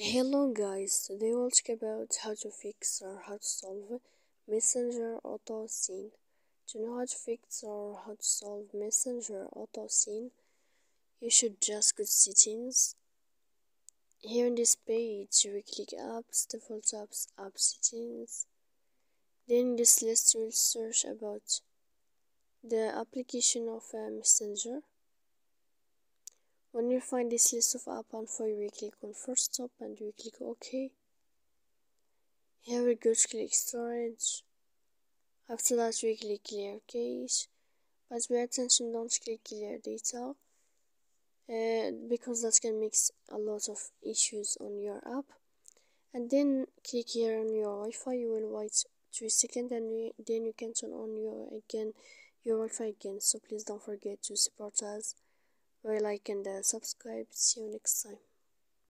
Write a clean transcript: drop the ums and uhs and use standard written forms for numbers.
Hello guys, today we'll talk about how to fix or how to solve Messenger auto scene. To know how to fix or how to solve Messenger auto scene, you should just go to settings. Here in this page, we click apps, default apps, app settings. Then in this list, we'll search about the application of Messenger. When you find this list of app info, you will click on first stop and we click OK. Here we go to click storage. After that we click clear cache, but pay attention, don't click clear data because that can mix a lot of issues on your app. And then click here on your Wi-Fi. You will wait 3 seconds and then you can turn on your Wi-Fi again. So please don't forget to support us by like and subscribe. See you next time.